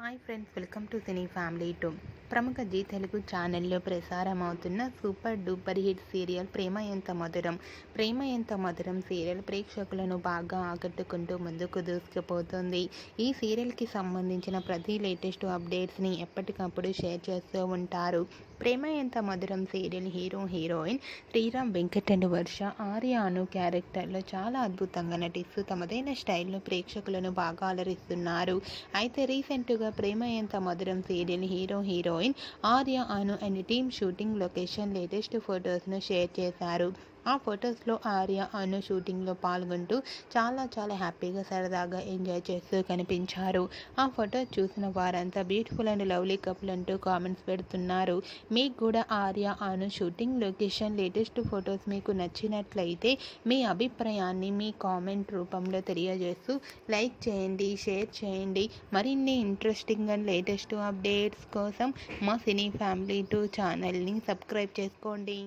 Hi friends, welcome to cine family two. ప్రముఖ G Telugu ఛానల్లో ప్రసారమవుతున్న super duper hit serial ప్రేమ Entha Madhuram serial ప్రేక్షకులను బాగా ఆకట్టుకుంటూ ముందుకు దూసుకుపోతుంది. ఈ సీరియల్కి సంబంధించిన ప్రతి లేటెస్ట్ అప్డేట్స్ని ఎప్పటికప్పుడు షేర్ చేస్తూ ఉంటారు. Prema Entha Madhuram serial heroine Sriram Venkat and Varsha ఆర్యాను క్యారెక్టర్లో చాలా అద్భుతంగా నటిస్తూ తమదైన స్టైల్లో ప్రేక్షకులను బాగా అలరిస్తున్నారు. అయితే రీసెంట్గా Prema Entha Madhuram serial heroine Arya Anu and team shooting location latest ఫొటోస్ను షేర్ చేశారు. ఆ ఫొటోస్లో ఆర్య అను షూటింగ్లో పాల్గొంటూ చాలా హ్యాపీగా సరదాగా ఎంజాయ్ చేస్తూ కనిపించారు. ఆ ఫొటో చూసిన వారంతా బ్యూటిఫుల్ అండ్ లవ్లీ కపుల్ అంటూ కామెంట్స్ పెడుతున్నారు. మీకు కూడా ఆర్య అను షూటింగ్ లొకేషన్ లేటెస్ట్ ఫొటోస్ మీకు నచ్చినట్లయితే మీ అభిప్రాయాన్ని మీ కామెంట్ రూపంలో తెలియజేస్తూ లైక్ చేయండి, షేర్ చేయండి. మరిన్ని ఇంట్రెస్టింగ్ అండ్ లేటెస్ట్ అప్డేట్స్ కోసం మా సినీ ఫ్యామిలీ 2 ఛానల్ని సబ్స్క్రైబ్ చేసుకోండి.